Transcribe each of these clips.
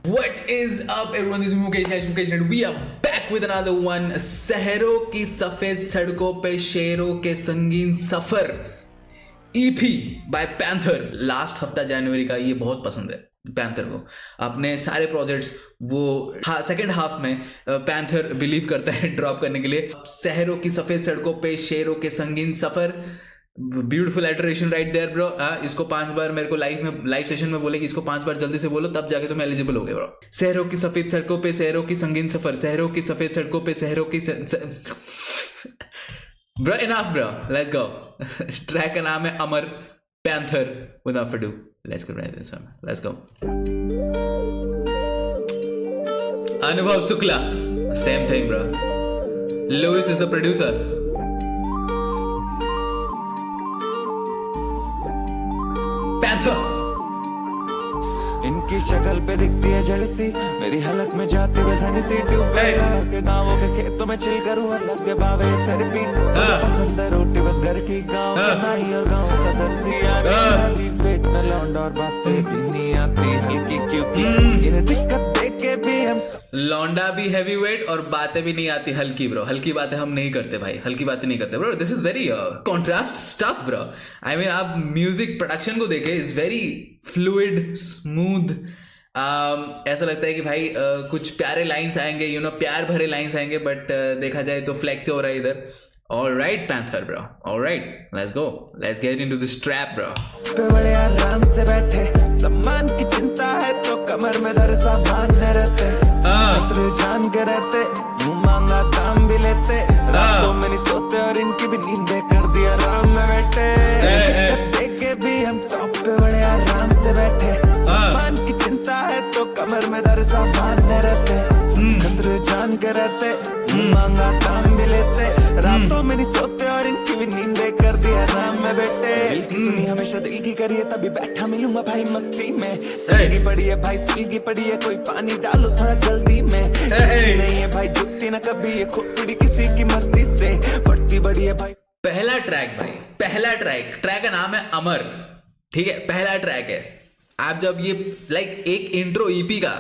What is up everyone, this is Mukesh and we are back with another one. शहरों की सफेद सड़कों पे शेरों के संगीन सफर EP by Panther. लास्ट हफ्ता जनवरी का, ये बहुत पसंद है पैंथर को. अपने सारे प्रोजेक्ट्स वो सेकेंड हाफ में पैंथर बिलीव करता है ड्रॉप करने के लिए. शहरों की सफेद सड़कों पे शेरों के संगीन सफर, ब्यूटीफुल एटरेशन राइट देयर ब्रो. इसको 5 बार मेरे को लाइव सेशन में बोले कि इसको 5 बार जल्दी से बोलो, तब जाके तुम एलिजिबल हो गए ब्रो. शहरों की सफेद सड़कों पे शहरों की संगीन सफर, शहरों की सफेद सड़कों पे शहरों की bro enough bro, let's go. Track का नाम है Amar, Panther. Without for do let's go right this one, let's go. Anubhav Shukla, same thing bro. Lewis is the producer. इनकी शक्ल पे दिखती है जलसी, मेरी हलक में जाती है सनसी. ट्यूबवेल के गाँवों के खेतों में चिल करूँ, अलग के बावे थेरेपी. पसंद है रोटी बस घर की, गाँव का नाई और गाँव का दर्जी. आनी पेट में लौंडा और बातें भी नहीं आती हल्की, क्योंकि इन्हें दिक्कत देख के भी हम लौंडा भी हैवी वेट और बातें भी नहीं आती हल्की ब्रो. हल्की बातें हम नहीं करते भाई, हल्की बातें नहीं करते bro. This is very contrast stuff bro. I mean आप म्यूजिक प्रोडक्शन को देखें, इज वेरी फ्लूइड, स्मूथ. ऐसा लगता है कि भाई कुछ प्यारे लाइंस आएंगे, यू नो, प्यार भरे लाइंस आएंगे, बट देखा जाए तो फ्लेक्स हो रहा है इधर. Alright panther bro, alright, let's go, let's get into this trap bro. बड़े आराम से बैठे, सम्मान की चिंता है तो कमर में दर्द सामान रहते. जान के रहते, मुंह मांगा काम भी लेते. रातों में नहीं सोते और इनकी भी नींदें कर दिया आराम में बैठे. देख के भी हम टॉप पे बड़े आराम से बैठे. सम्मान की चिंता है तो कमर में दर्द सामान रहते. खतरे जान के रहते, मुंह मांगा काम भी लेते. रातों में नहीं सोते और इनकी भी नींदें कर दिया आराम में बैठे. दिल की सुनी हमेशा दिल की करिए, तभी बैठा मिलूंगा भाई मस्ती में. सुलगी पड़ी है भाई, सुलगी पड़ी है, कोई पानी डालो थोड़ा जल्दी में. नहीं है भाई झुकती ना कभी, ये खोपड़ी किसी की मर्जी से बढ़ती बड़ी है भाई. पहला ट्रैक भाई, पहला ट्रैक का नाम है अमर. ठीक है, पहला ट्रैक है. आप जब ये लाइक एक इंट्रो EP का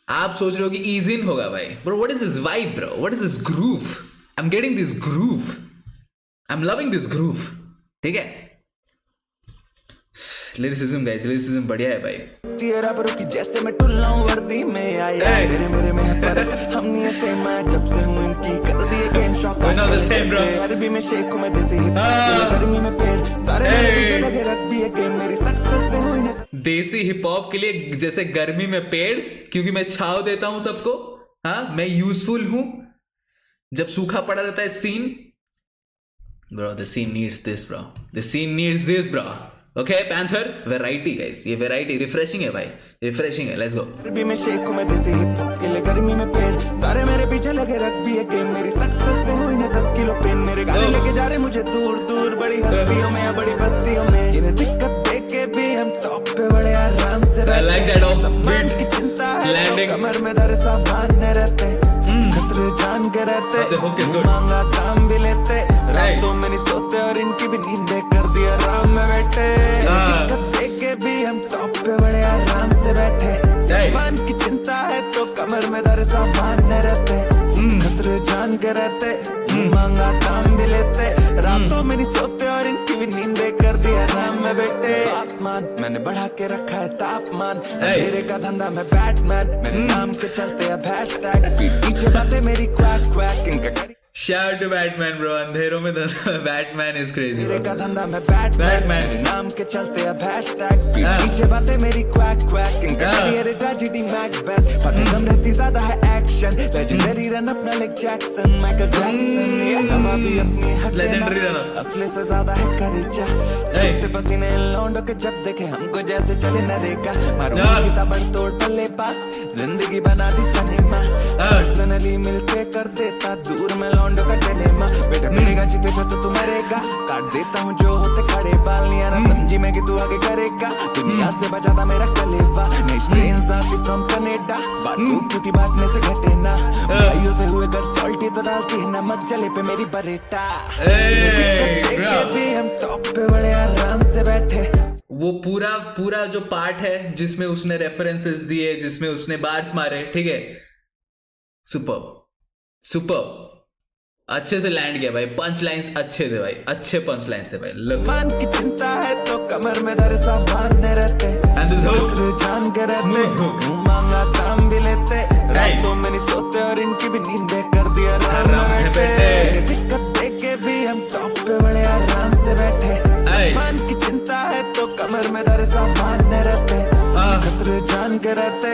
आप सोच रहे हो कि ईज इन होगा भाई. Bro what is this vibe bro, what is this groove. I am getting this groove, I am loving this groove. ठीक है, लिरिसिज्म गाइस, लिरिसिज्म बढ़िया है भाई. तेरा बरो की जैसे मैं टुल्ला हूं वर्दी में आया. मेरे में है फर्क, हम नहीं है सेम. मैं जब से हूं इनकी कर दिए गेम शॉक. अरबी में शेख हूं मैं, देसी हिप हॉप गर्मी में पेड़. सारे मेरे पीछे लगे रख भी है गेम, मेरी सक्सेस से हुई ना. देसी हिप हॉप के लिए जैसे गर्मी में पेड़, क्योंकि मैं छाव देता हूं सबको. हाँ, मैं यूजफुल हूं जब सूखा पड़ा रहता है scene. Bro the scene needs this bro, the scene needs this bro. Okay panther, variety guys, ये वेराइटी रिफ्रेशिंग है भाई, रिफ्रेशिंग है. Let's go. अरबी में शेख हूं मैं, देसी हिप हॉप के लिए गर्मी में पेड़. सारे मेरे पीछे लगे रख भी है गेम, मेरी सक्सेस से हुई ना 10 किलो पेन. मेरे गाने लेके जा रहे मुझे दूर दूर, बड़ी हस्तियों में या बड़ी बस्तियों में. इन्हें दिक्कत देख के भी हम टॉप पे बड़े आराम से बैठे. सम्मान की चिंता है तो कमर में दर्द सामान रहते. खतरे जान के रहते, मांगा काम भी लेते. रातों में नहीं सोते और इनकी भी नींदें कर दिया आराम में बैठे. देख के भी हम टॉप पे बड़े आराम से बैठे. सम्मान की चिंता है तो कमर में दर्द सामान रहते. खतरे जान के रहते, मांगा काम भी लेते. रातों में नहीं सोते और इनकी भी नींदें कर दिया आराम में बैठे. आत्मान मैंने बढ़ा के रखा है तापमान. मेरे का धंधा मैं बैटमैन, मेरे नाम के चलते अब हैशटैग. पीछे बातें मेरी क्वैक क्वैक, इनका Shout to Batman bro, अंधेरों में Batman is crazy. मेरे का धंधा मैं बैटमैन, नाम के चलते अब हैशटैग. पीछे बातें मेरी क्वैक क्वैक, इनका करियर ट्रेजेडी मैकबेथ. बातें कम रहती ज्यादा है एक्शन. लेजेंडरी रन अपना लाइक जैक्सन, माइकल जैक्सन. ये नवा भी अपनी हट, लेजेंडरी रन असली से ज्यादा है करेजा. छूटते पसीने लौंडों के जब देखे हमको जैसे चले नरेगा. मारूंगा किताब तोड़ पल्ले पास, जिंदगी बना दी सिनेमा. पर्सनली मिलके कर देता दूर में लौंडों का टेलेमा. बेटा मिलेगा जीते तो तू मरेगा. काट देता हूँ जो होते खड़े बाल. नहीं ना समझी मैं कि तू आगे करेगा. दुनिया से बचाता मेरा कलेवा. नेक्स्ट ट्रेन आती फ्रॉम कनाडा. बाटू क्योंकि बांटने से घटे ना. भाइयों से हुए कर सॉल्टी तो डालती है नमक जले पे मेरी बरेटा. भी हम टॉप पे बड़े आराम से बैठे. वो पूरा पूरा जो पार्ट है जिसमें उसने रेफरेंसेस दिए, जिसमें उसने बार्स मारे, ठीक है, सुपर सुपर, अच्छे से लैंड किया भाई। पंच लाइंस अच्छे थे भाई, अच्छे पंच लाइंस थे भाई। मान की चिंता है तो कमर में दर्द सामान्य रहते, And this hook, जान के रहते, smooth hook, मांगा काम भी लेते, रातों में नहीं सोते और इनकी भी नींदें कर दिया आराम में बैठे, दिक्कत देके भी हम टॉप पे बड़े आराम से बैठे। मान की चिंता है तो कमर में दर्द सामान्य रहते, खतरे जान के रहते,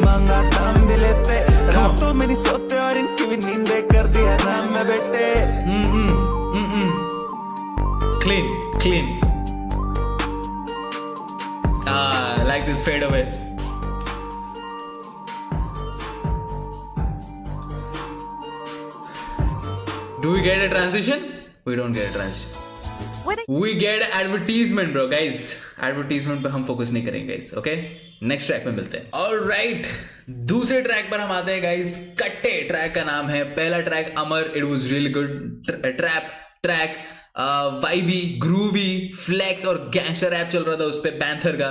मांगा काम भी लेते, रातों में नहीं सोते और इनकी भी नींदें कर दिया आराम में बैठे। Clean, clean. I like this fade away. Do we get a transition? We don't get a transition. We get advertisement, bro, guys. Advertisement पे हम फोकस नहीं करेंगे, guys. Okay? नेक्स्ट ट्रैक में मिलते हैं। ऑलराइट, दूसरे ट्रैक पर हम आते हैं गाइस। कट्टे ट्रैक का नाम है। पहला track Amar, it was really good trap track, vibey, groovy, flex और गैंगस्टर रैप चल रहा था उस पे पैंथर का।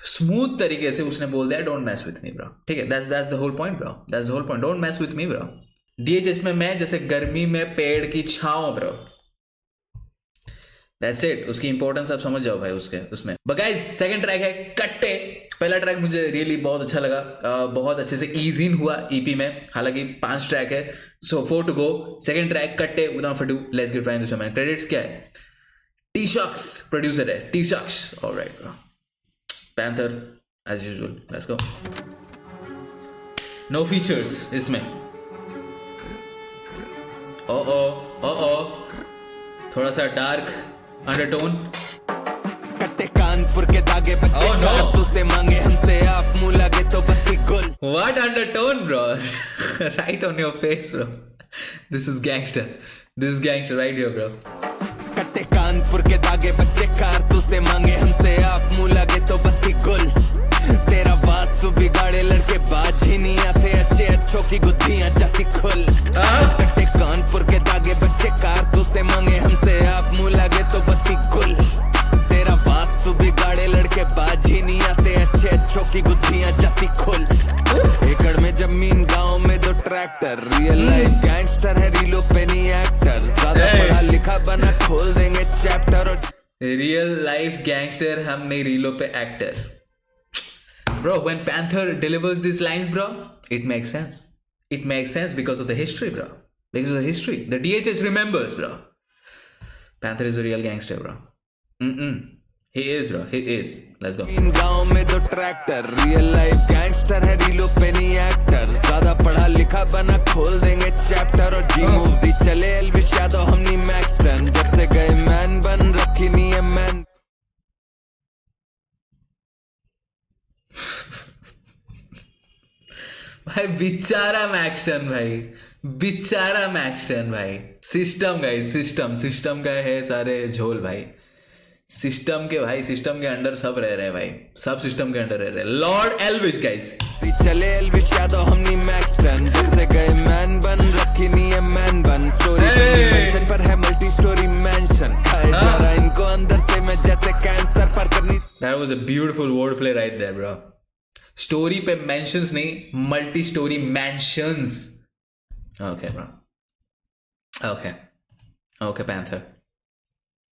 स्मूथ तरीके से उसने बोल दिया don't mess with me bro, ठीक है, that's the whole point bro, that's the whole point, don't mess with me bro. DHS में मैं जैसे गर्मी में पेड़ की छांव ब्रो, दैट्स इट। उसकी इंपॉर्टेंस आप समझ जाओ भाई उसके उसमें। बट गाइस सेकंड ट्रैक है कट्टे। पहला ट्रैक मुझे रियली बहुत अच्छा लगा, बहुत अच्छे से ईज इन हुआ ईपी में। हालांकि 5 ट्रैक है, so 4 to go. Second track Katte, without for do let's get right into. Credits क्या है? टी शॉक्स प्रोड्यूसर है, T shocks. Alright bro, panther as usual, let's go. No features इसमें। ओ थोड़ा सा डार्क अंडरटोन। कट्टे कानपुर के धागे बच्चे तुझसे मांगे हमसे आप मुंह लगे तो बत्ती गुल। What undertone bro? Right on your face bro. This is gangster. This is gangster right here bro. कट्टे कानपुर के धागे बच्चे कार तुझसे मांगे हमसे आप मुंह लगे तो बत्ती गुल। तेरा वास्तु बिगाड़े लड़के बाज ही नहीं आते, अच्छे अच्छों की गुत्थियां जाती खुल। कट्टे कानपुर के धागे बच्चे कार तुझसे मांगे हमसे आप मुंह लगे तो बत्ती गुल। तेरा वास्तु बिगाड़े लड़के बाज ही नहीं आते, अच्छे अच्छों की गुत्थियां जाती खुल। एकड़ में जमीन गांव में 2 ट्रैक्टर, रियल लाइफ गैंगस्टर है रीलो पे नहीं एक्टर, ज्यादा पढ़ा लिखा बना खोल देंगे चैप्टर। और रियल लाइफ गैंगस्टर, हम नहीं रीलो पे actor. Bro, when Panther delivers these lines, bro, it makes sense. It makes sense because of the history, bro. Because of the history. The DHS remembers, bro. Panther is a real gangster, bro. He is, bro. He is. Let's go. गांव में 2 tractor, real life gangster है रीलो पे नहीं actor, ज्यादा पढ़ा लिखा बना खोल देंगे चैप्टर। और जी मूव्स ही चले एल्विश यादव, हम नहीं मैक्सटन, जब से गए मैन बन रखी नहीं है मैन। भाई बेचारा मैक्सटन भाई, बेचारा मैक्सटन भाई। सिस्टम गाइस, सिस्टम का है सारे झोल भाई। सिस्टम के भाई, सिस्टम के अंडर सब रह रहे हैं भाई, सब सिस्टम के अंडर रह रहे हैं। Lord Elvish guys. चले एल्विश यादव, हम नहीं मैक्सटन, जब से गए मैन बन रखी नहीं है मैन बन। स्टोरी मेंशन पर है मल्टी स्टोरी मेंशन, खाए जा रहा इनको अंदर से मैं जैसे कैंसर पर करनी। That was a beautiful word play right there bro. Story पे मेंशंस नहीं, multi story mansions. Okay bro, okay panther,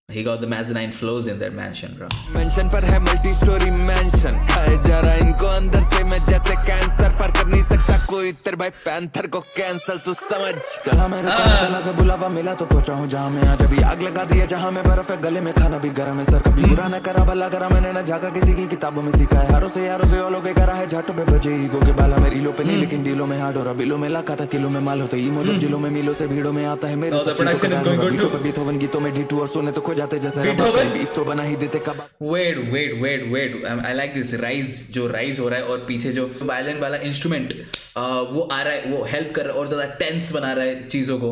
he got the mezzanine flows in that mansion bro. Mansion पर है मल्टी स्टोरी मेंशन, खाए जा रहा इनको अंदर से मैं जैसे कैंसर पर कर नहीं सकता कोई तेरे भाई पैंथर को कैंसल तू समझ। चला मेरे चला से बुलावा मिला तो पहुंचा हूं जहां मैं, आज अभी आग लगा दिया जहां में बर्फ है गले में, खाना भी गरम है सर, कभी बुरा न करा भला करा मैंने न झाका किसी की किताबों में सीखा है। हारों से ओलो के करा है झाटों पे बजे ईगो के बाला मेरी लो पे नहीं, लेकिन डीलों में हार्ड और बिलों में लाका था किलो में माल होते ईमो, जब जिलों में मिलों से भीड़ों में आता है मेरे बीथोवन गीतों में D2 और सोने तो खो जाते जैसे बीफ तो बना ही देते कब। Wait I like this rise, जो राइज हो रहा है और पीछे जो वायलिन वाला इंस्ट्रूमेंट वो आ रहा है, वो हेल्प कर रहा है और ज्यादा टेंस बना रहा है चीजों को।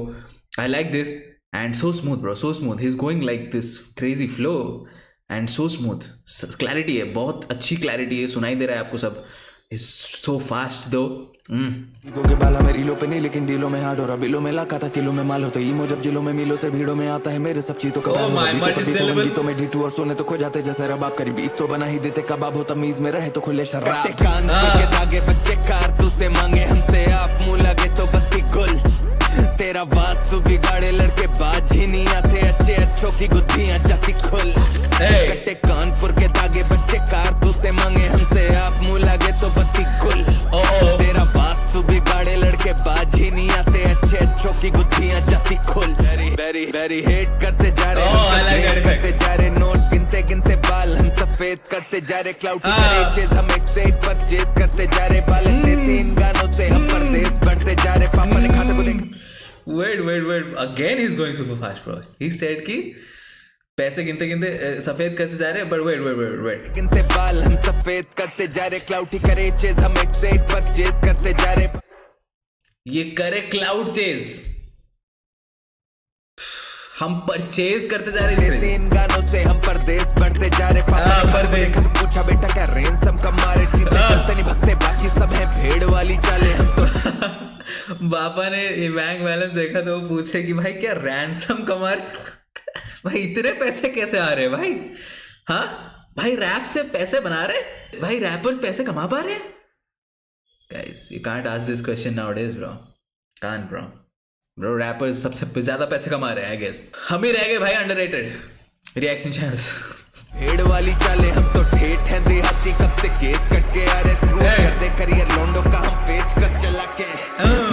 आई like this and so smooth bro, so smooth. He is going like this crazy flow and so smooth. Clarity है, बहुत अच्छी क्लैरिटी है, सुनाई दे रहा है आपको सब। इज सो फास्ट दो. ईगो के बाला मेरी लो पे नहीं, लेकिन डीलों में हार्ड हो रहा, बिलों में लाखा था, किलो में माल होता, ईमो जब जिलों में मिलो से भीड़ों में आता है, मेरे सब चीतों का Oh my, multi-syllable. तो में D2 और सोने तो खो जाते जैसे रबाब, करीब बीफ तो बना ही देते, कबाब हो तमीज में रहे तो खुले शराब. कानपुर के धागे बच्चे कारतूस से मांगे हमसे, आप मुंह लगे तो बत्ती गुल, तेरा वास्तु बिगाड़े लड़के बाज ही नहीं आते, अच्छे अच्छों की गुत्थियां जाती खुल. कट्टे कानपुर के धागे बच्चे कारतूस से मांगे हमसे, आप मुंह लगे तो बत्ती गुल, तेरा वास्तु बिगाड़े लड़के बाज ही नहीं आते, अच्छे अच्छों की गुत्थियां जाती खुल. वेरी वेरी हेट करते जा रहे, करते जा रहे, नोट गिनते गिनते बाल हम सफेद करते जा रहे, क्लाउड चेज हम एक से एक परचेज करते जा रहे, बालन देसी इन गानों से हम परदेश बढ़ते जा रहे, पापा ने खाते को देख. Wait. Again he's going super fast, bro. He said कि पैसे गिनते गिनते सफेद करते जा रहे हैं, but wait. गिनते बाल हम सफेद करते जा रहे, क्लाउड करे चेज हम एक से एक परचेज करते जा रहे. ये करे क्लाउड चेज, हम परचेज करते जा रहे हैं, इन गानों से हम परदेश बढ़ते जा रहे. परदेश. पूछा बेटा क्या रैंसम का मारे, जीते चलते नहीं भगते, बाकी सब है भेड़ वाली चाले हम तो. बापा ने बैंक बैलेंस देखा तो वो पूछे कि भाई क्या रैंसम कमा रहे भाई, इतने पैसे कैसे आ रहे हैं भाई? हाँ भाई, रैप से पैसे बना रहे भाई, रैपर्स पैसे कमा पा रहे हैं? Guys you can't ask this question nowadays bro, can't bro. Rappers सबसे ज्यादा पैसे कमा रहे हैं आई गेस. हम ही रह गए भाई अंडररेटेड रिएक्शन चैनल्स. भेड़ वाली चाले हम तो ठेठ हैं देहाती, कब से केस कट के आ रहे, स्क्रू कर दे करियर लोंडो का हम पेचकस चला के.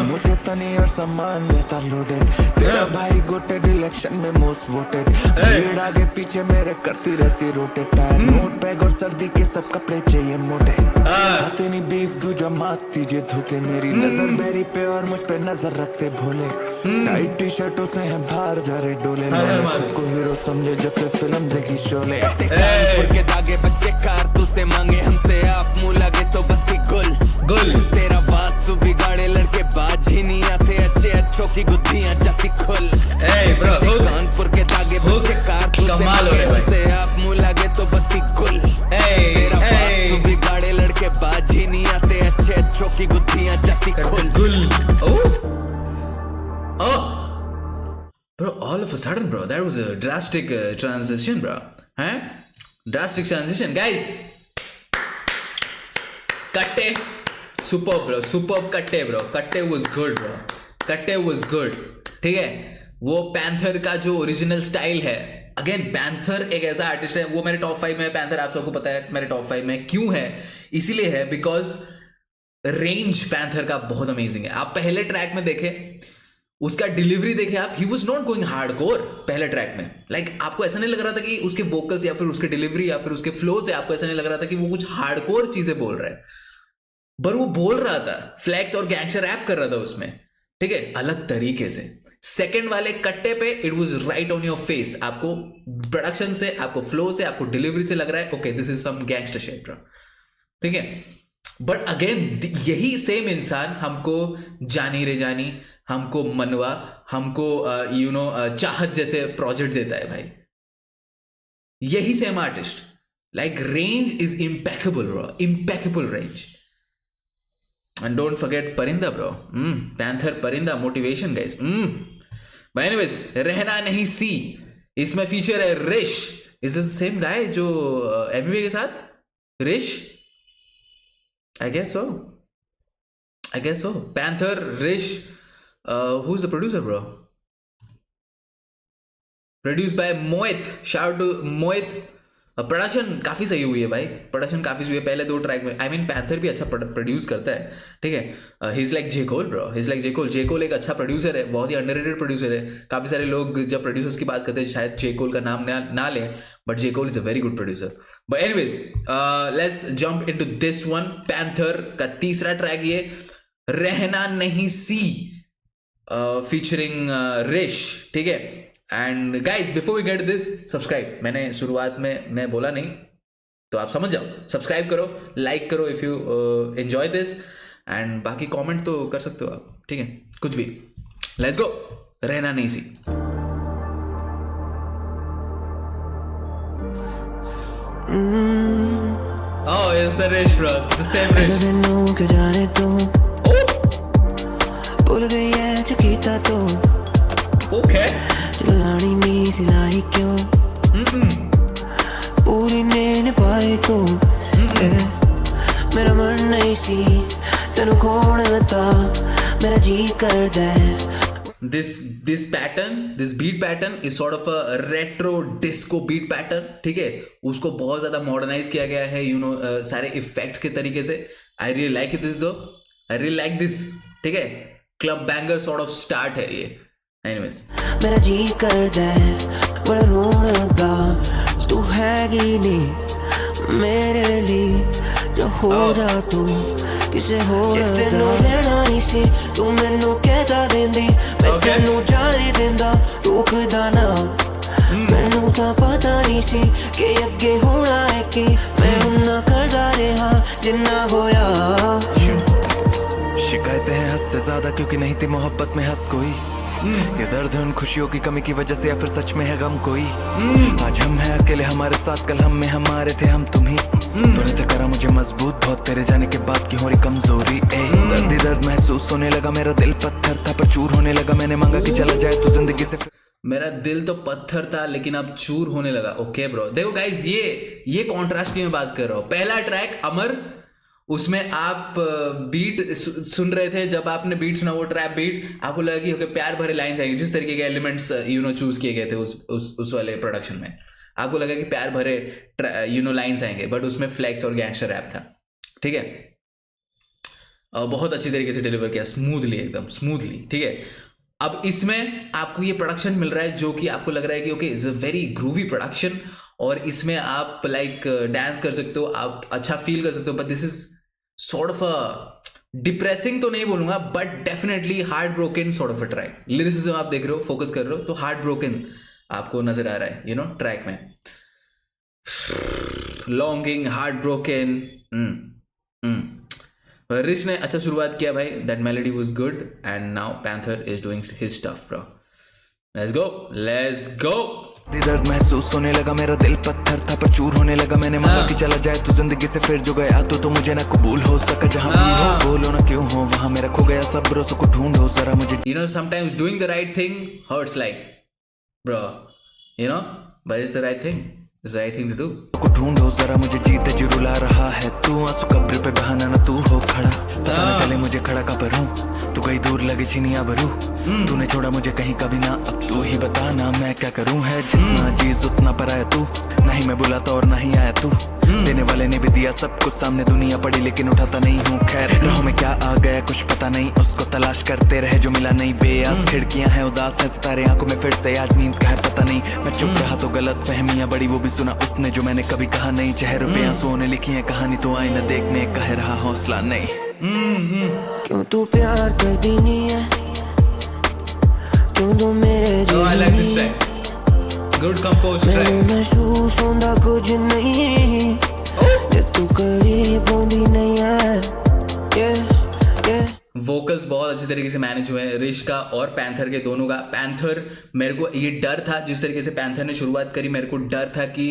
मुझे तनी और सामान रहता लोडेड, तेरा भाई गोटेड इलेक्शन में मोस्ट वोटेड, भीड़ आगे पीछे मेरे करती रहती रोटेट, टायर नोट बैग और सर्दी के सब कपड़े चाहिए मोटे, खाते नहीं बीफ दूजा मात दीजिए धोखे, मेरी नजर बेरी पे और मुझ पे नजर रखते भोले, टाइट टी शर्टों से हैं बाहर जा रहे डोले, खुद को हीरो समझे जब से फिल्म देखी शोले. कानपुर के धागे बच्चे कारतूस से मांगे हमसे, आप मुंह लगे तो बत्ती गुल, तेरा वास्तु बिगाड़े लड़के बाज ही नहीं आते, अच्छे अच्छों की गुत्थियां जाती खुल. कानपुर के धागे बच्चे कारतूस से मांगे हमसे, आप मुंह लगे तो बत्ती गुल, तेरा वास्तु बिगाड़े लड़के बाज ही नहीं आते, अच्छे अच्छों की गुत्थियां जाती खुल. Bro, all of a sudden, bro, that was a drastic transition, bro. Huh? Drastic transition, guys. Katte, superb, bro. Superb Katte, bro. Katte was good, bro. Katte was good. ठीक है? वो पैंथर का जो ओरिजिनल स्टाइल है, again panther एक ऐसा artist है, वो मेरे टॉप 5 में. पैंथर आप सबको पता है मेरे टॉप 5 में क्यों है? इसीलिए है बिकॉज रेंज पैंथर का बहुत अमेजिंग है. आप पहले ट्रैक में देखें, उसका डिलीवरी देखे आप, he was not going hardcore पहले ट्रैक में. लाइक आपको ऐसा नहीं लग रहा था कि उसके वोकल्स या फिर उसके डिलीवरी या फिर उसके फ्लो से आपको ऐसा नहीं लग रहा था कि वो कुछ हार्डकोर चीजें बोल रहा है, पर वो बोल रहा था, फ्लैक्स और गैंगस्टर रैप कर रहा था उसमें, ठीक है, अलग तरीके से. सेकंड वाले कट्टे पे it was right on your face. आपको प्रोडक्शन से, आपको फ्लो से, आपको डिलीवरी से लग रहा है okay this is some gangster shit, ठीक है. बट अगेन यही सेम इंसान हमको जानी रे जानी, हमको मनवा, हमको चाहत जैसे प्रोजेक्ट देता है भाई. यही same artist. Like range is impeccable bro, impeccable range. And don't forget परिंदा ब्रो, पैंथर परिंदा मोटिवेशन गाइस. बट एनीवेज, रहना नहीं सी, इसमें फीचर है रिश. इज दिस सेम गाय जो एमवी के साथ रिश? I guess so. Panther, Rish, who's the producer, bro? Produced by Mohit. Shout out to Mohit. Production काफी सही हुई है भाई, प्रोडक्शन काफी सही है पहले 2 ट्रैक में. आई मीन पैंथर भी अच्छा प्रोड्यूस करता है, ठीक है. He is like जेकोल bro, he is like जेकोल. जेकोल एक अच्छा प्रोड्यूसर है, बहुत ही अंडररेटेड प्रोड्यूसर है. काफी सारे लोग जब प्रोड्यूसर्स की बात करते हैं शायद जेकोल का नाम ना लें, but जेकोल is a very good producer. But anyways, let's jump into this one. Panther का तीसरा ट्रैक ये रहना नहीं सी, फीचरिंग रिश, ठीक है. And guys before we get this, subscribe. मैंने शुरुआत में मैं बोला नहीं, तो आप समझ जाओ. सब्सक्राइब करो, लाइक करो if you enjoy this, and बाकी कमेंट तो कर सकते हो आप, ठीक है, कुछ भी. Let's go. रहना नहीं सी. Oh, it's the Rish, bro. The same Rish. तैनू के जाने तू Oh, भुल गई है जो कीता तू okay. लानी नी सिलाई क्यों पूरी ने निभाई तू मेरा मन नहीं सी तेनू खोण दा मेरा जी करदा है This pattern, this beat pattern is sort of a retro disco beat pattern. ठीक है, उसको बहुत ज्यादा मॉडर्नाइज किया गया है, you know, सारे इफेक्ट्स के तरीके से. I really like this though. I really like this. ठीक है, club banger sort of start है ये. Anyways. मेरा जी करदा है बड़ा रोणदा तू हैगी नी मेरे लिए जो हो जा तू किसे हो तेनू लेना नहीं सी तू मैनू कहता देंदी मैं तेनू जाने देंदा रोकदा ना मैनू तां पता नहीं सी कि अगे होना है कि मैं उन्ना करदा रहा जिन्ना होया शिकायतें हैं हद से ज्यादा क्योंकि नहीं थी मोहब्बत में हद कोई ये दर्द है उन खुशियों की कमी की वजह से या फिर सच में है गम कोई आज हम हैं अकेले हमारे साथ कल हम में हमारे थे हम तुम ही तूने तो करा मुझे मजबूत बहुत तेरे जाने के बाद की हो रही कमजोरी दर्द ही दर्द महसूस होने लगा मेरा दिल पत्थर था पर चूर होने लगा मैंने मांगा कि चला जाए तू जिंदगी से मेरा दिल तो पत्थर था लेकिन अब चूर होने लगा. ओके ब्रो, देखो गाइज ये कॉन्ट्रास्ट की मैं बात कर रहा हूँ. पहला ट्रैक अमर, उसमें आप बीट सुन रहे थे, जब आपने बीट सुना वो ट्रैप बीट आपको लगा कि ओके प्यार भरे लाइंस आएंगे. जिस तरीके के एलिमेंट्स चूज किए गए थे उस वाले प्रोडक्शन में आपको लगा कि प्यार भरे लाइंस आएंगे, बट उसमें फ्लेक्स और गैंगस्टर रैप था. ठीक है, बहुत अच्छी तरीके से डिलीवर किया, स्मूथली, एकदम स्मूथली. ठीक है, अब इसमें आपको ये प्रोडक्शन मिल रहा है जो कि आपको लग रहा है कि okay it's a very groovy production और इसमें आप लाइक डांस कर सकते हो, आप अच्छा फील कर सकते हो. But this is sort of a depressing तो नहीं बोलूंगा but definitely heart broken sort of a track. Lyricism आप देख रहे हो, फोकस कर रहे हो तो हार्ट ब्रोकन आपको नजर आ रहा है, यू नो, ट्रैक में. Longing, heart broken. रिश ने अच्छा शुरुआत किया भाई. That melody was good and now Panther is doing his stuff bro. Let's go. दर्द महसूस होने लगा मेरा दिल पत्थर था पर चूर होने लगा मैंने मांगा कि चला जाए तू जिंदगी से फिर जो गया तो मुझे ना कबूल हो सका जहां भी हो बोलो ना क्यों हो वहां मेरा खो गया सब्र को ढूंढो जरा मुझे. You know, sometimes doing the right thing hurts like, bro, you know, but it's the right thing. It's the right thing to do. को ढूंढो जरा मुझे जीते जी रुला रहा है तू आंसू कब्र पे बहाना ना तू हो खड़ा पता ना चले मुझे खड़ा का पर हूँ तू कहीं दूर लगे छिनिया भरू तूने छोड़ा मुझे कहीं कभी ना अब तू ही बता ना मैं क्या करूँ है जितना चीज उतना पर आया तू नहीं मैं बुलाता और नहीं आया तू देने वाले ने भी दिया सब कुछ सामने दुनिया पड़ी लेकिन उठाता नहीं हूँ खैर राहों में क्या आ गया कुछ पता नहीं उसको तलाश करते रहे जो मिला नहीं बेआस खिड़कियां हैं उदास है सितारे आंखों में फिर से आज नींद का है पता नहीं मैं चुप रहा तो गलत फहमियां बड़ी वो भी सुना उसने जो मैंने कभी कहा नहीं चेहरों पे आंसुओं ने लिखी है कहानी तो आई न देखने कह रहा हौसला नहीं. क्यों तू प्यार कर दी नहीं है क्यों तू मेरे Oh, I like this track. Good composed track. महसूस होंदा कुछ नहीं जे तू करीब होंदी नहीं है. वोकल्स बहुत अच्छी तरीके से मैनेज हुए हैं रिश का और पैंथर के दोनों का. पैंथर, मेरे को ये डर था जिस तरीके से पैंथर ने शुरुआत करी, मेरे को डर था कि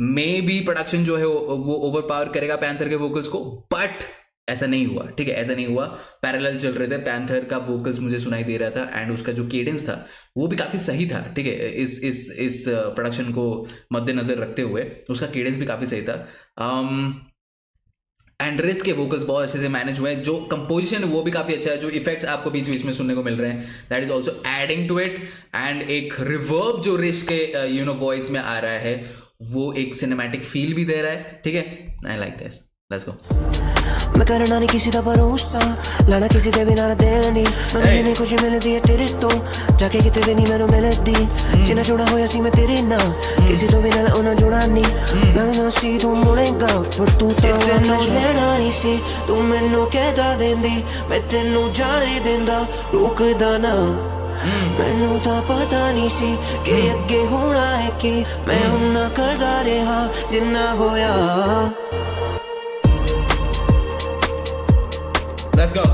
मे बी प्रोडक्शन जो है वो ओवर पावर करेगा पैंथर के वोकल्स को, बट ऐसा नहीं हुआ. ठीक है, ऐसा नहीं हुआ. पैरेलल चल रहे थे. पैंथर का वोकल्स मुझे सुनाई दे रहा था एंड उसका जो केडेंस था वो भी काफ़ी सही था. ठीक है, इस प्रोडक्शन को मद्देनजर रखते हुए उसका केडेंस भी काफ़ी सही था. एंड रिस के वोकल्स बहुत अच्छे से मैनेज हुए हैं. जो कंपोजिशन है वो भी काफ़ी अच्छा है. जो इफेक्ट्स आपको बीच बीच में सुनने को मिल रहे हैं that is also adding to it. And एक रिवर्ब जो रिस के वॉइस में आ रहा है वो एक सिनेमैटिक फील भी दे रहा है. ठीक है, आई लाइक दिस. Let's go. मैं करना नहीं किसी दा भरोसा लाना किसी दे बिना देनी मैं नहीं खुशी मिलदी है तेरे तो जाके किते भी नहीं मैनू मिलदी जिन्ना जुड़ा होया सी मैं तेरे ना किसी तो बिना उन्ना जुड़ा नहीं ना सी तू मुड़ेगा पर तू तेनू लेना नहीं सी तू मैनू कहदा देंदी मैं तेनू जाने देंदा रोकदा ना मैनू तां पता नहीं सी कि अगे होना है कि मैं उन्ना करदा रहा जिन्ना होया. Let's go.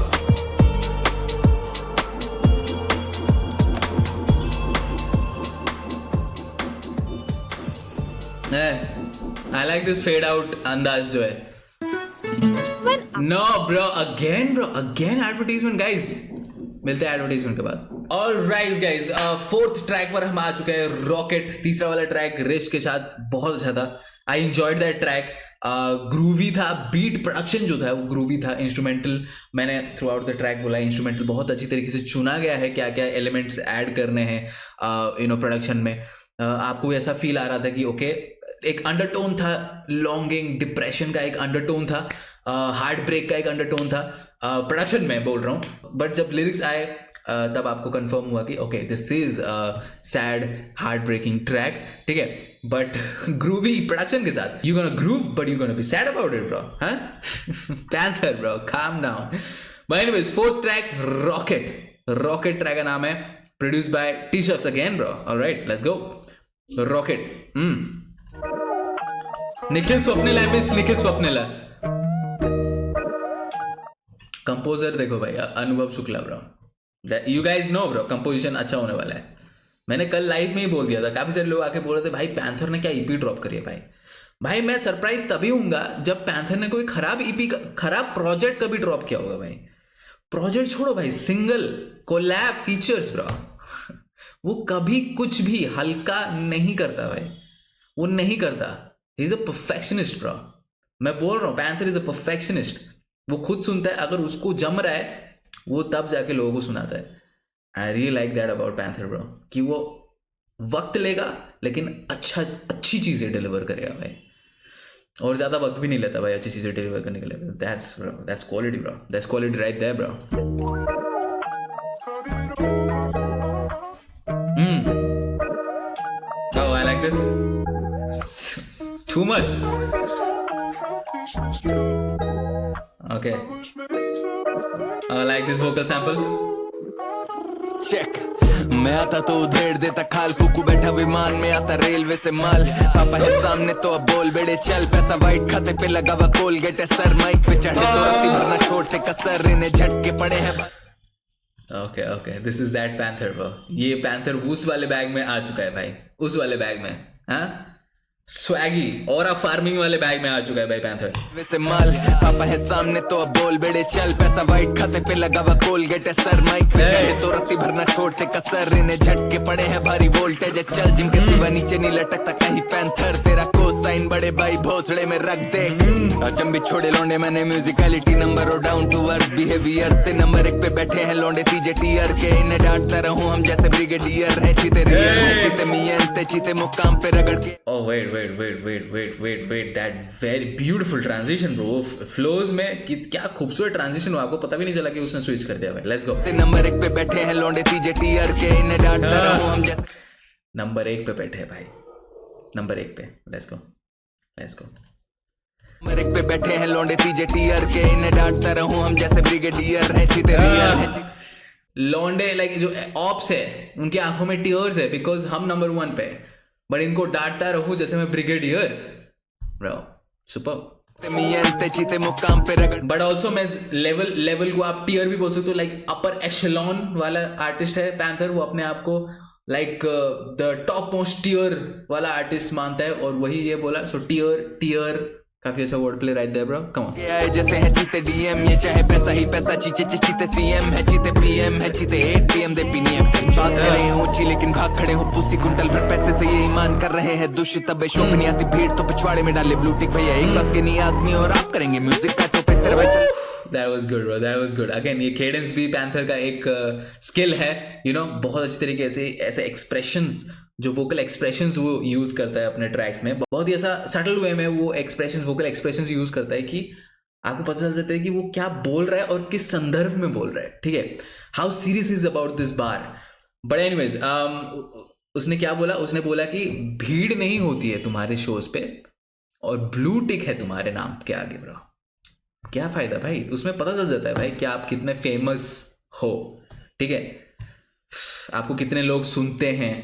I like this fade out अंदाज जो है. No bro again advertisement guys. मिलते हैं एडवर्टीजमेंट के बाद। ऑलराइट गाइस, फोर्थ ट्रैक पर हम आ चुके हैं, रॉकेट। तीसरा वाला ट्रैक रिश के साथ बहुत अच्छा था। I enjoyed that track. Groovy था, बीट प्रोडक्शन जो था वो ग्रूवी था। इंस्ट्रूमेंटल मैंने थ्रू आउट द ट्रैक बोला, इंस्ट्रूमेंटल बहुत अच्छी तरीके से चुना गया है, क्या क्या एलिमेंट्स ऐड करने हैं प्रोडक्शन में। आपको भी ऐसा फील आ रहा था कि ओके, एक अंडरटोन था, लॉन्गिंग डिप्रेशन का एक अंडरटोन था, हार्ट ब्रेक का एक अंडरटोन था प्रोडक्शन में बोल रहा हूँ। बट जब लिरिक्स आए तब आपको कंफर्म हुआ कि okay this is sad heart breaking track, ठीक है, बट ग्रूवी प्रोडक्शन के साथ। You gonna groove but you gonna be sad about it bro, हाँ? Panther bro, calm down. But anyways, fourth track rocket track का नाम है, produced by t-shirts again bro. Alright, let's go. Rocket. Nikhil Swapnila. Composer देखो भाई, Anubhav Shukla bro. You guys know bro, composition अच्छा होने वाला है। मैंने कल लाइव में ही बोल दिया था, काफी सारे लोग आके बोल रहे थे भाई पैंथर ने क्या ईपी ड्रॉप करी है। भाई मैं सरप्राइज तभी हूँगा जब पैंथर ने कोई खराब प्रोजेक्ट कभी ड्रॉप किया होगा। भाई प्रोजेक्ट छोड़ो भाई, सिंगल कोलैब फीचर्स ब्रो, वो कभी कुछ भी हल्का नहीं करता भाई, वो नहीं करता। He is a perfectionist bro, मैं बोल रहा हूँ, पैंथर इज अ परफेक्शनिस्ट। वो खुद सुनता है, अगर उसको जम रहा है वो तब जाके लोगों को सुनाता है। I really like that about panther bro, कि वो वक्त लेगा लेकिन अच्छी चीजें डिलीवर करेगा भाई, और ज्यादा वक्त भी नहीं लेता भाई अच्छी चीजें डिलीवर करने के लिए। That's quality bro, that's quality right there bro. Oh, I like this. It's too much. Okay. I like this vocal sample. Check. मैं आता तो उधेड़ देता खाल, फूकू बैठा विमान में आता रेलवे से माल। पापा है सामने तो अब बोल बेड़े चल, पैसा वाइट खाते पे लगा हुआ कोलगेट है सर। माइक पे चढ़े तो रत्ती भरना छोड़ते कसर, इन्हें झटके पड़े हैं। Okay, this is that panther bro. ये पैंथर उस वाले बैग में आ चुका है भाई, उस वाले बैग में, हाँ, स्वैगी और फार्मिंग वाले बैग में आ चुका है भाई पैंथर। वैसे माल पापा है सामने तो अब बोल बेड़े चल, पैसा वाइट खाते पे लगा हुआ कोलगेट है सर। माइक पे चढ़े तो रत्ती भरना छोड़ते कसर, इन्हें झटके पड़े हैं भारी वोल्टेज चल। जिनके सिवा नीचे नहीं लटकता कहीं पैंथर, तेरा कोसाइन बड़े भाई भोसड़े में रख दे। अचंबी छोड़े लौंडे मैंने म्यूजिकलिटी नंबर और डाउन टू अर्थ बिहेवियर से नंबर 1 पे बैठे हैं लौंडे तीजे टीयर के। इन्हें डांटता रहूं हम जैसे ब्रिगेडियर है, चीते रियल है, चीते मियंते, चीते मुकाम पे रगड़ के। Oh wait, that very beautiful transition bro, flows में क्या खूबसूरत ट्रांजिशन हुआ, आपको पता भी नहीं चला कि उसने स्विच कर दिया भाई। Let's go. नंबर 1 पे बैठे हैं लौंडे तीजे टीयर के, इन्हें डांटता रहूं हम जैसे। नंबर 1 पे बैठे हैं भाई, नंबर 1 पे। Let's go. नंबर 1 पे बैठे हैं लौंडे तीजे टीयर के, इन्हें डांटता रहूं हम जैसे ब्रिगेडियर है, चीते रियल है। लौंडे लाइक जो ऑप्स है उनकी आंखों में टीयर्स है बिकॉज हम नंबर 1 पे, बट इनको डांटता रहूं जैसे मैं brigadier bro. Super. But also मैं लेवल को आप टीयर भी बोल सकते हो, लाइक अपर एशेलॉन वाला आर्टिस्ट है पैंथर, वो अपने आप को like the top most tier वाला आर्टिस्ट मानता है, और वही ये बोला। सो टीयर काफी अच्छा word play right there bro, come on. जैसे है चीते डीएम, ये चाहे पैसा ही पैसा, चीते सीएम है, चीते पीएम है, चीते 8 पीएम दे पीएम। बात कर रहे हैं ऊंची लेकिन भाग खड़े हो पुसी, कुंटल भर पैसे से ये ईमान कर रहे हैं दूषित। तब शो पे नहीं आती भीड़ तो पिछवाड़े में डाले ब्लू टिक भैया, एक बात के नहीं आदमी और आप करेंगे म्यूजिक का तो तेरे भाई चल। That was good bro, that was good. Again ये cadence भी पैंथर का एक स्किल है, बहुत अच्छी तरीके से ऐसे एक्सप्रेशंस, जो वोकल एक्सप्रेशंस वो यूज करता है अपने ट्रैक्स में, बहुत ही ऐसा सटल वे में वो वोकल एक्सप्रेशंस यूज करता है कि आपको पता चल जाता है कि वो क्या बोल रहा है और किस संदर्भ में बोल रहा है, ठीक है। How serious is about this bar. But anyways, उसने क्या बोला, उसने बोला कि भीड़ नहीं होती है तुम्हारे शोज पे और ब्लू टिक है तुम्हारे नाम के आगे ब्रो। क्या फायदा भाई, उसमें पता चल जाता है भाई कि आप कितने फेमस हो, ठीक है, आपको कितने लोग सुनते हैं।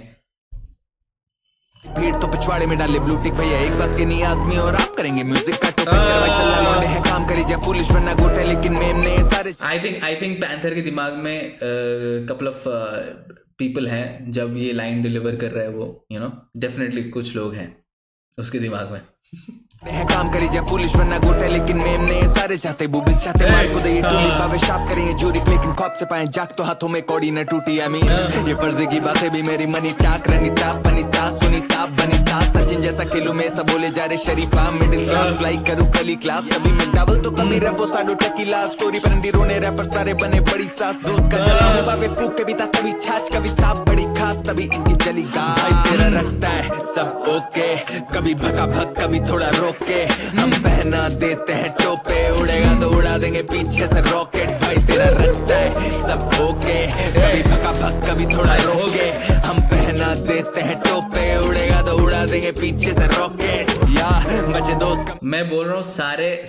भीड़ तो पिछवाड़े में डाले ब्लू टिक भैया, एक बात के नहीं आदमी और आप करेंगे म्यूजिक का तो चलना लौंडे है, काम करी जा फुलिश बनना गोटे, लेकिन मेम ने सारे। आई थिंक पैंथर के दिमाग में कपल ऑफ पीपल हैं जब ये लाइन डिलीवर कर रहा है वो, डेफिनेटली कुछ लोग हैं उसके दिमाग में। है काम करी जाए फुलिश वरना गोटे लेकिन मेम ने सारे चाहते बुबिस चाहते मार को दे टूली पावे शाप करेंगे जूरी लेकिन कॉप से पाए जाग तो हाथों में कौड़ी न टूटी आई मीन ये फर्जी की बातें भी मेरी मनी टाक रनीता पनीता सुनीता बनीता सचिन जैसा खेलूं में सब बोले जा रहे शरीफा मिडिल क्लास फ्लाई करूं कली क्लास कभी मैं डबल तो कभी रैपो साडो टकीला स्टोरी पर अंडी रोने रैपर सारे बने बड़ी सास दूध का जला हूं बाबे फूक कभी था तभी छाछ कभी था बड़ी खास तभी इनकी चली गाय तेरा रखता है सब ओके कभी भगा भग कभी थोड़ा रोके हम पहना देते हैं टोपे उड़ेगा तो उड़ा देंगे पीछे से रॉकेट भाई तेरा रखता है सब ओके कभी भगा भग कभी थोड़ा रोके हम पहना देते हैं टोपे उड़ेगा तो उड़ा देंगे पीछे से रॉकेट या बचे दोस्त का मैं बोल रहा हूँ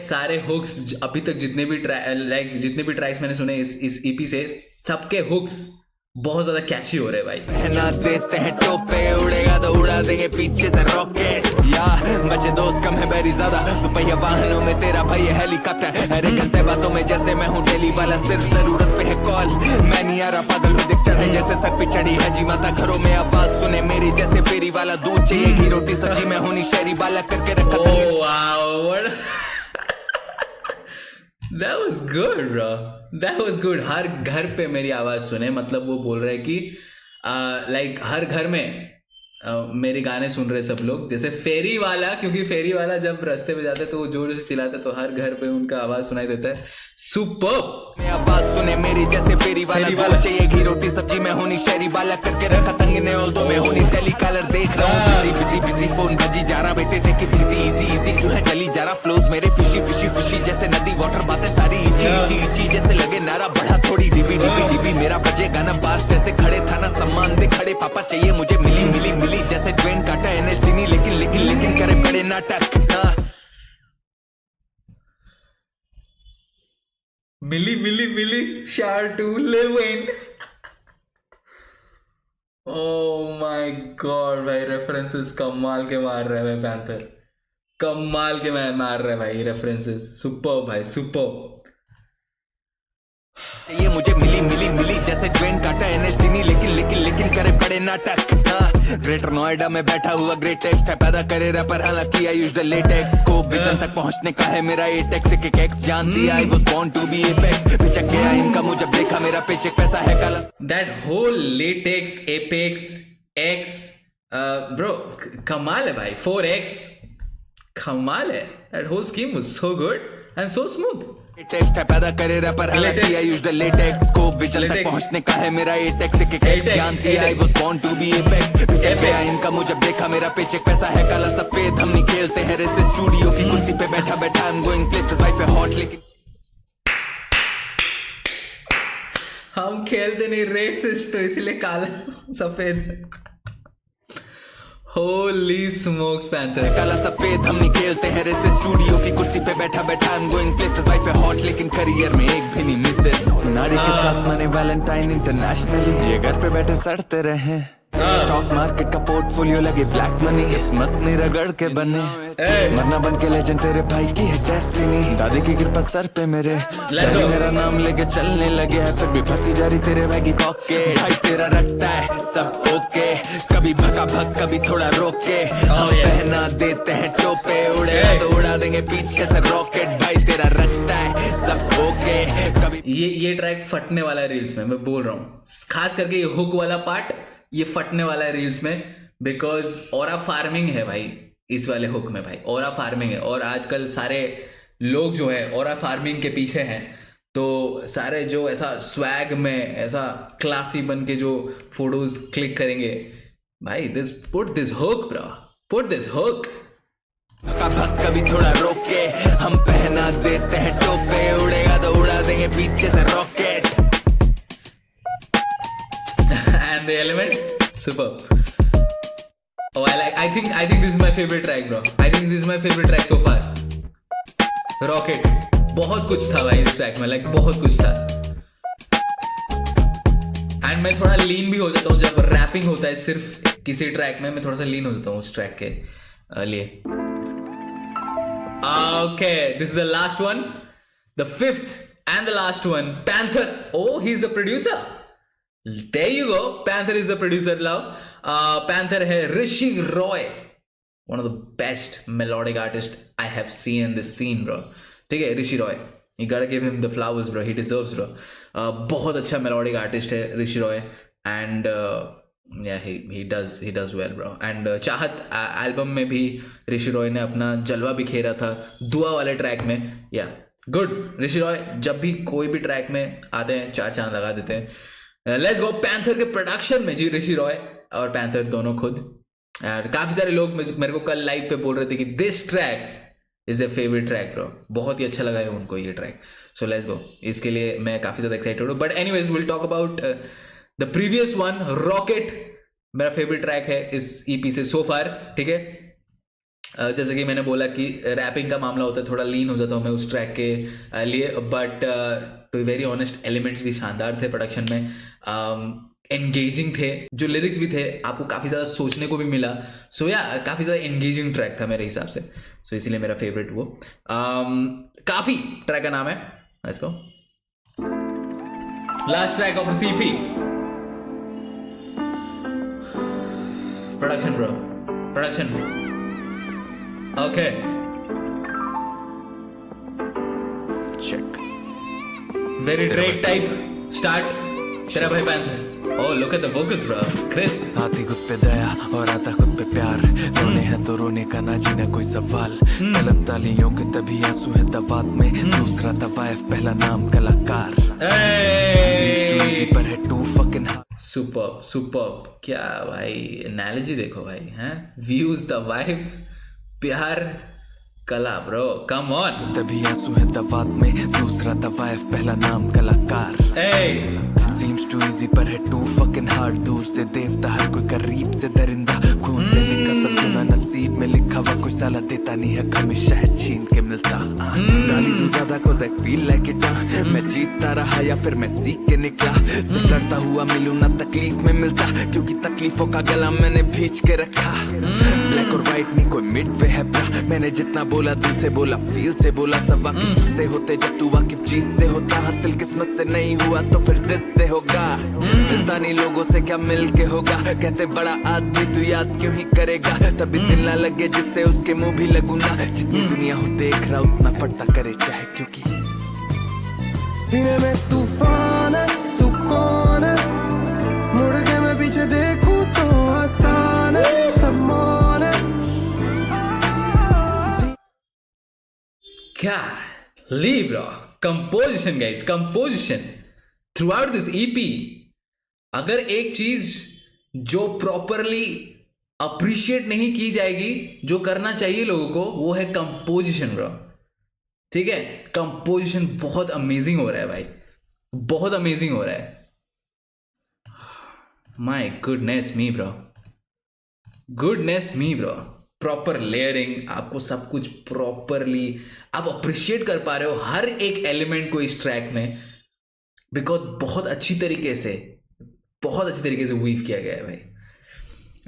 सारे हुक्स अभी तक जितने भी ट्रैक्स मैंने सुने इस ईपी से सबके हुक्स बहुत ज्यादा कैची हो रहे भाई। पहना देते हैं टोपे उड़ेगा तो उड़ा देंगे पीछे से रॉकेट या बचे दोस्त कम है बैरी ज्यादा दोपहिया वाहनों में तेरा भाई है हेलीकॉप्टर हर एक से बातों में जैसे मैं हूँ डेली वाला सिर्फ जरूरत पे है कॉल मैं नहीं आ रहा पागल हूँ दिक्कत है जैसे सर पे चढ़ी है जी माता घरों में आवाज सुने मेरी जैसे फेरी वाला दूध चाहिए घी रोटी सब्जी में होनी शहरी बाला करके रखा था That was good, bro. That was good. हर घर पे मेरी आवाज सुने मतलब वो बोल रहे कि लाइक हर घर में मेरे गाने सुन रहे सब लोग जैसे फेरी वाला क्योंकि फेरी वाला जब रास्ते पे जाते तो वो जोर से चिल्लाते तो हर घर पे उनका आवाज सुनाई देता है। सुपर आवाज सुने मेरी जैसे फेरी वाला चाहिए घी रोटी सब्जी में होनी शहरी बाला करके रखा तंग ने दो में होनी टेली कॉलर देख रहा हूँ बिजी फोन बजी जा रहा बेटे टेक इट इजी क्यों है चली जा रहा फ्लोज मेरे फिशी जैसे नदी वाटर बातें सारी इची जैसे लगे नारा बढ़ा थोड़ी डीबी मेरा बजे गाना बार्स जैसे खड़े था ना सम्मान दे खड़े पापा चाहिए मुझे मिली जैसे ट्रेन काटा एनएचडी नहीं लेकिन करे बड़े नाटक मिली शार to live in. Oh my god भाई रेफरेंसेस कमाल के मार रहे हैं भाई पैंथर कमाल के मार रहे हैं भाई रेफरेंसेस सुपर भाई सुपर ये मुझे मिली जैसे ट्रेन काटा एनएचडी नहीं लेकिन करे बड़े नाटक ग्रेटर नोएडा में बैठा हुआ ग्रेटेस्ट है पैदा करे रैपर हालांकि आई यूज द लेटेक्स को विजन तक पहुंचने का है मेरा एटेक्स एक एक्स जानती I was born to be apex पिचक गया इनका मुझे देखा मेरा पेचेक पैसा है काला that whole latex apex ex bro कमाल है भाई 4x कमाल है that whole scheme was so good and so smooth taste है पैदा करे रैपर हालांकि आई यूज द लेटेक्स को विजन तक पहुंचने का है मेरा एटेक्स एक एक्स जानती I was born to be apex पिचक गया इनका मुझे देखा मेरा पेचेक पैसा है काला सफेद हम नहीं खेलते हैं रेस स्टूडियो की कुर्सी पे बैठा I am going places wife है हॉट लेकिन हम खेलते नहीं रेसिस्ट तो इसलिए काला सफेद होली स्मोक्स पैंथर काला सफेद हम नहीं खेलते हैं रेस स्टूडियो की कुर्सी पे बैठा I am going places wife है हॉट लेकिन करियर में एक भी नहीं मिसेस नारी के साथ मने वैलेंटाइन इंटरनेशनली ये घर पे बैठे सड़ते रहे स्टॉक मार्केट का पोर्टफोलियो लगे ब्लैक मनी किस्मत नहीं रगड़ के बने मरना बन के लेजेंड तेरे भाई की है डेस्टिनी दादी की कृपा सर पे मेरे डैडी मेरा नाम लेके चलने लगे हैं फिर भी भरती जा रही तेरे भाई की पॉकेट भाई तेरा रखता है सब ओके कभी भगा भग कभी थोड़ा रोके हम पहना देते हैं टोपे उड़ेगा तो उड़ा देंगे पीछे से रॉकेट भाई तेरा रखता है सब ओके कभी ये ट्रैक फटने वाला है रील्स में मैं बोल रहा हूँ खास करके ये हुक वाला पार्ट ये फटने वाला है रील्स में बिकॉज ऑरा फार्मिंग है भाई इस वाले हुक में भाई ऑरा फार्मिंग है और आजकल सारे लोग जो है ऑरा फार्मिंग के पीछे हैं तो सारे जो ऐसा स्वैग में ऐसा क्लासी बन के जो फोटोज क्लिक करेंगे भाई this put this hook bro put this hook कभी थोड़ा रोके हम पहना देते हैं टोपे उड़ेगा तो उड़ा देंगे पीछे से rocket and the elements superb oh I think this is my favorite track bro I think this is my favorite track so far rocket बहुत कुछ था भाई इस ट्रैक में लाइक बहुत कुछ था एंड मैं थोड़ा लीन भी हो जाता हूँ जब रैपिंग होता है सिर्फ किसी ट्रैक में मैं थोड़ा सा लीन हो जाता हूँ उस ट्रैक के लिए okay this is the last one the fifth and the last one Panther oh he's the producer There you go. Panther is the producer now. Panther है Rishi Roy one of the best melodic artist I have seen in this scene bro. ठीक है, Rishi Roy, you gotta give him the flowers bro, he deserves bro. बहुत अच्छा melodic artist है Rishi Roy, and yeah he does well bro. And Chaahat album में भी ऋषि रॉय ने अपना जलवा बिखेरा था दुआ वाले ट्रैक में. या गुड ऋषि रॉय, जब भी कोई भी ट्रैक में आते हैं 4 चांद लगा देते हैं. Let's go. पैंथर के प्रोडक्शन में जी ऋषि रॉय और पैंथर दोनों खुद. और काफी सारे लोग मेरे को कल लाइव पे बोल रहे थे कि this track is a favourite track bro. बहुत ही अच्छा लगा है उनको ये ट्रैक. So let's go. इसके लिए मैं काफी ज्यादा एक्साइटेड हूँ. But anyways will talk about the previous one. Rocket मेरा फेवरेट ट्रैक है इस ईपी से सो फार. ठीक है, जैसे कि मैंने बोला कि रैपिंग का मामला होता है, थोड़ा लीन हो जाता हूँ मैं उस ट्रैक के लिए. But to be very honest, elements भी शानदार थे प्रोडक्शन में, एंगेजिंग थे, जो लिरिक्स भी थे आपको काफ़ी ज़्यादा सोचने को भी मिला. सो या काफ़ी ज़्यादा एंगेजिंग ट्रैक था मेरे हिसाब से. सो इसीलिए मेरा फेवरेट वो. काफ़ी ट्रैक का नाम है. Let's go. Last track of the CP. Production bro, production. Okay, check. Very Drake type start. तेरा भाई panther. Oh look at the vocals bro, crisp. आती खुद पे दया और आता खुद पे प्यार. रोने है तो रोने का ना जीना कोई सवाल. तलब तालियों के तभी आंसू है दवात में. दूसरा तवायफ, पहला नाम कलाकार. पर है टू फकिंग सुपर्ब सुपर्ब. क्या भाई एनालॉजी देखो भाई. हैं, व्यूज द वाइफ, प्यार, कला ब्रो, कम ऑन. तभी आंसू है दवात में. दूसरा तवायफ, पहला नाम कलाकार. Seems too easy पर है too fucking hard. दूर से देवता, हर कोई करीब से दरिंदा. खून से लिखा सब चुना, नसीब में लिखा हुआ कोई साला देता नहीं है, हमेशा है छीन के मिलता. गाली तू ज्यादा cause I feel like it. मैं जीतता रहा या फिर मैं सीख के निकला. सिर्फ लड़ता हुआ मिलूं ना तकलीफ में मिलता, क्योंकि तकलीफों का गला मैंने भींच के रखा. ब्लैक और व्हाइट नहीं कोई मिड वे है ब्रा. मैंने जितना बोला दिल से बोला, फील से बोला. सब वाकिफ तुझसे होते जब तू वाकिफ चीज से होता. हासिल किस्मत से नहीं हुआ तो फिर जिद से होगा. मिलता नहीं लोगों से क्या मिल के होगा. कहते बड़ा आदमी तू याद क्यों ही करेगा. तभी दिल ना लगे जिससे उसके मुंह भी लगू ना. जितनी दुनिया हो देख रहा उतना फटता करे चाहे, क्योंकि सीने में तूफान है. तू कौन है? मुड़ के मैं पीछे देखूं तो आसान है. सब मौन है. क्या ली bro. Composition guys, composition throughout this EP. अगर एक चीज जो प्रॉपरली अप्रिशिएट नहीं की जाएगी, जो करना चाहिए लोगों को, वो है कंपोजिशन ब्रो. ठीक है, कंपोजिशन बहुत अमेजिंग हो रहा है भाई, बहुत अमेजिंग हो रहा है. My goodness me bro, goodness me bro. Proper layering, आपको सब कुछ प्रॉपरली आप अप्रिशिएट कर पा रहे हो हर एक एलिमेंट को इस ट्रैक में, बिकॉज बहुत अच्छी तरीके से वीव किया गया है भाई.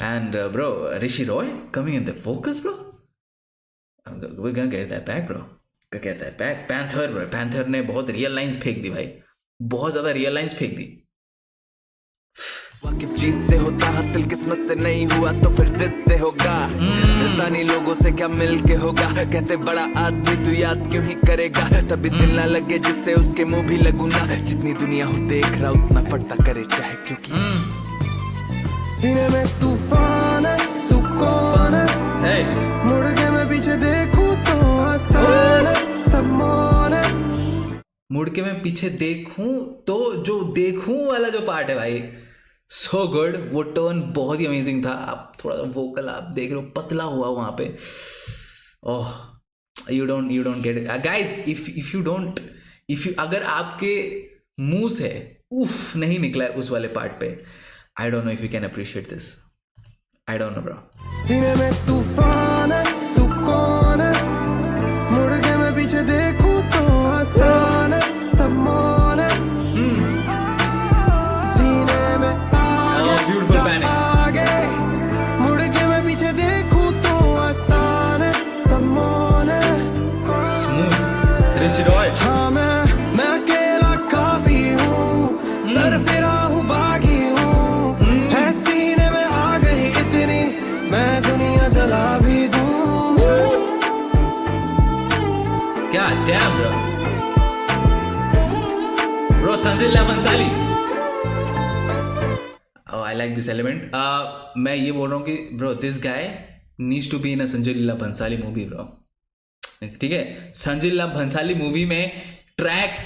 And bro, Rishi Roy coming in the focus bro. we're gonna get that back bro. क्या कहता है बैक. पैंथर ब्रो, पैंथर ने बहुत रियल लाइंस फेंक दी भाई, बहुत ज्यादा रियल लाइंस फेंक दी. वाकिफ चीज से होता, हासिल किस्मत से नहीं हुआ तो फिर जिद से होगा. मिलता नहीं लोगों से क्या मिल के होगा. कहते बड़ा आदमी तू याद क्यों ही करेगा. तभी दिल ना लगे जिससे उसके मुंह भी लगू ना. जितनी दुनिया हो देख रहा उतना फटता करे चाहे, क्योंकि सीने में तूफान है. तू कौन है? मुड़ के मैं पीछे देखूं तो आसान है. सब मौन है. मुड़ के मैं पीछे देखूं तो जो देखूं वाला जो पार्ट है भाई, सो गुड. वो टर्न बहुत ही अमेजिंग था. आप थोड़ा सा वोकल आप देख रहे हो पतला हुआ वहां पे. Oh, you don't get it guys. If you अगर आपके मुंह से उफ नहीं निकला है उस वाले पार्ट पे, I don't know if you can appreciate this. I don't know bro. सीने में तूफान है. तू कौन है? मुड़ के मैं पीछे देखूं तो आसान है. सब मौन है. सीने में आगे मुड़ के मैं पीछे देखूं तो आसान है. सब मौन है. स्मूथ ऋषि रॉय. हाँ मैं अकेला काफी हूँ. सर फिरा हूँ, बागी हूँ. है सीने में आ गई इतनी, मैं दुनिया जला भी दूँ. damn bro. Bro, Sanjay Leela Bhansali. Oh, I like this element. मैं ये बोल रहा हूँ कि bro, this guy needs to be in a Sanjay Leela Bhansali movie bro. ठीक है, संजय लीला भंसाली मूवी में ट्रैक्स,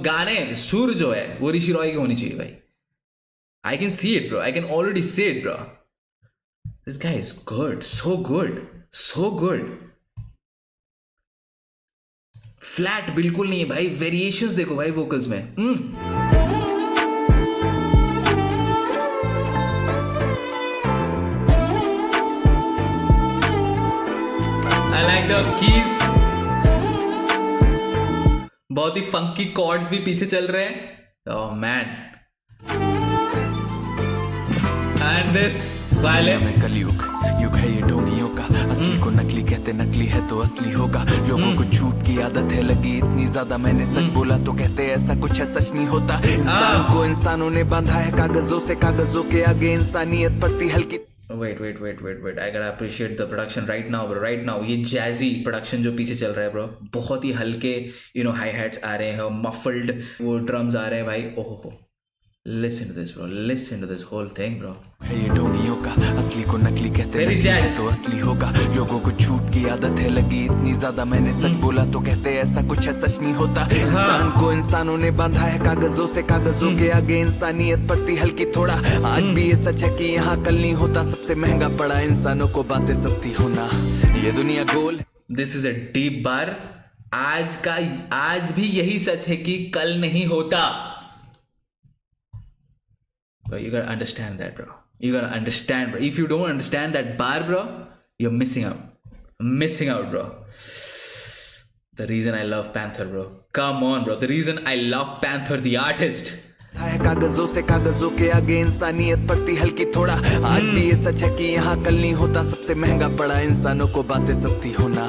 गाने, सुर जो है वो ऋषि रॉय की होनी चाहिए भाई. I can see it bro, I can already see it bro. This guy is good, so good, so good. Flat बिल्कुल नहीं है भाई, वेरिएशंस देखो भाई वोकल्स में. I like the keys. बहुत ही फंकी कॉर्ड्स भी पीछे चल रहे हैं. Oh man. And this violin. में कलयुग युग है ये ढोंगियों का, असली को नकली कहते, नकली है तो असली होगा. लोगों को झूठ की आदत है लगी इतनी ज्यादा, मैंने सच बोला तो कहते ऐसा कुछ है, सच नहीं होता. इंसान को इंसानों ने बांधा है कागजों से, कागजों के आगे इंसानियत पड़ती हल्की. Wait. I gotta appreciate the production right now, bro. Right now, ये jazzy production जो पीछे चल रहा है, bro. बहुत ही हल्के, hi hats आ रहे हैं, muffled वो drums आ रहे हैं भाई. ओहो. Listen to this, bro. Listen to this whole thing, bro. है ये ढोंगियों का, असली को नकली कहते, Very नकली है jazz. तो असली होगा. लोगों को झूठ की आदत है लगी इतनी ज्यादा, मैंने सच बोला तो कहते ऐसा कुछ है, सच नहीं होता. इंसान को इंसानों ने बांधा है कागजों से, कागजों के आगे इंसानियत पड़ती हल्की थोड़ा. आज भी ये सच है कि यहाँ कल नहीं होता, सबसे महंगा पड़ा इंसानों को बातें सस्ती होना. ये दुनिया गोल. This is a deep bar. आज भी यही सच है कि कल नहीं होता. Bro, you gotta understand that, bro. You gotta understand, bro. If you don't understand that bar, bro, you're missing out. Missing out, bro. The reason I love Panther, bro. Come on, bro. The reason I love Panther, the artist. है कागजों से, कागजों के आगे इंसानियत पड़ती हल्की थोड़ा. आज भी ये सच है कि यहाँ कल नहीं होता, सबसे महंगा पड़ा इंसानों को बातें सस्ती होना.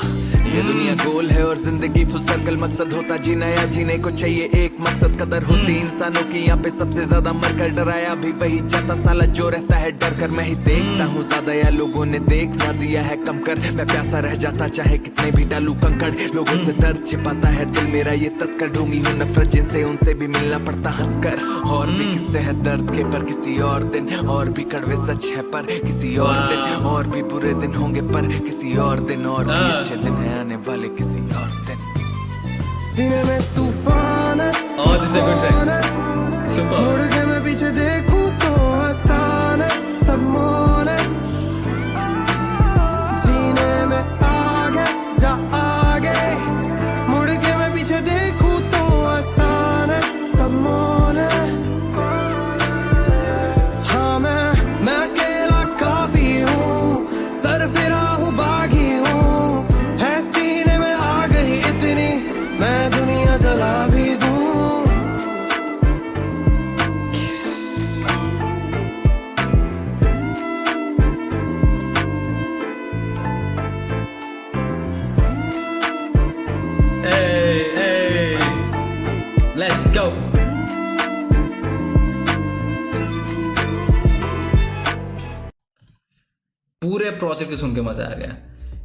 ये दुनिया गोल है और जिंदगी फुल सर्कल, मकसद होता जीना या जीने को चाहिए एक मकसद. कदर होती इंसानों की यहाँ पे सबसे ज्यादा, मरकर डराया भी वही जाता साला जो रहता है डर कर. मैं ही देखता हूँ ज्यादा या लोगों ने देख ना दिया है कम कर. मैं प्यासा रह जाता चाहे कितने भी डालू कंकड़. लोगों से दर्द छिपाता है दिल मेरा ये तस्कर. ढूंढी हूँ नफरत जिनसे, उनसे भी मिलना पड़ता हंसकर. और भी किस्से हैं दर्द के पर किसी और दिन, और भी कड़वे सच है पर किसी और दिन. और भी बुरे दिन होंगे पर किसी और दिन, और भी अच्छे दिन है आने वाले किसी और दिन. सीने में तूफान है. Oh, this is a good track. Super. मुड़ के मैं पीछे देखूं तो आसान है, सब मौन है. जीने में आगे जा आगे, मुड़ के मैं पीछे देखूं तो आसान है, सब मौन है. हाँ मैं अकेला काफी हूँ, सर फिरा हूँ बागी हूँ. है सीने में आग ही इतनी, मैं दुनिया जला भी दूँ. Hey, let's go. पूरे प्रोजेक्ट को सुन के मजा आ गया.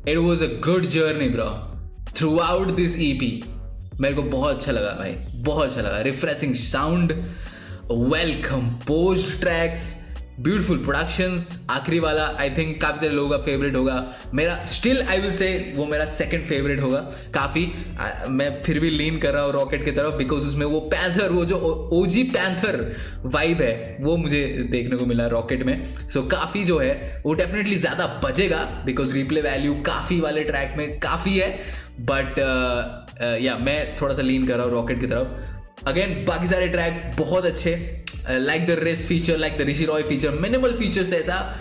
It was a good journey bro through out this EP. मेरे को बहुत अच्छा लगा भाई, बहुत अच्छा लगा. Refreshing sound, well composed tracks, beautiful productions. आखिरी वाला आई थिंक काफ़ी सारे लोगों का फेवरेट होगा. मेरा स्टिल आई विल से वो मेरा सेकंड फेवरेट होगा. काफ़ी मैं फिर भी लीन कर रहा हूँ रॉकेट की तरफ, बिकॉज उसमें वो पैंथर, वो जो OG पैंथर वाइब है वो मुझे देखने को मिला रॉकेट में. सो काफ़ी जो है वो डेफिनेटली ज़्यादा बजेगा, बिकॉज रिप्ले वैल्यू काफ़ी वाले ट्रैक में काफ़ी है. बट या मैं थोड़ा सा लीन कर रहा हूँ रॉकेट की तरफ. अगेन बाकी सारे ट्रैक बहुत अच्छे, like the race feature, like the Rishi Roy feature, minimal features थे. ऐसा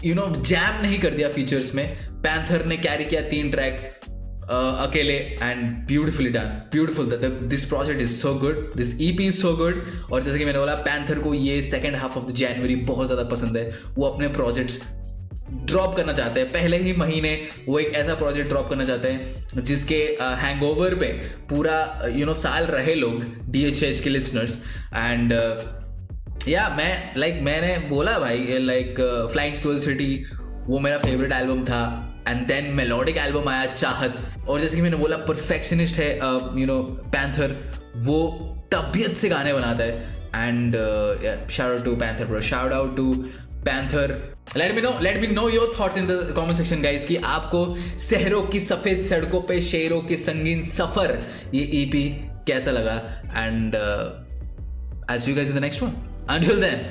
जैम नहीं कर दिया फीचर्स में. पैंथर ने कैरी किया 3 ट्रैक अकेले and beautifully done. Beautiful. This project is so good, this EP is so good. और जैसे कि मैंने बोला, पैंथर को ये second half of the January बहुत ज़्यादा पसंद है. वो अपने प्रोजेक्ट्स ड्रॉप करना चाहते हैं पहले ही महीने. वो एक ऐसा प्रोजेक्ट ड्रॉप करना चाहते हैं जिसके हैंगओवर पे पूरा साल रहे लोग, DHH के लिसनर्स. एंड या मैंने बोला भाई, like flying to the city वो मेरा फेवरेट एल्बम था. एंड देन मेलोडिक एल्बम आया चाहत, और जैसे कि मैंने बोला परफेक्शनिस्ट है पैंथर, वो तबीयत से गाने बनाता है. And shout out to Panther bro, shout out to Panther. Let me know your thoughts in the comment section guys कि आपको शहरों की सफेद सड़कों पे शेरों के संगीन सफर ये EP कैसा लगा. And I'll see you guys in the next one. Until then,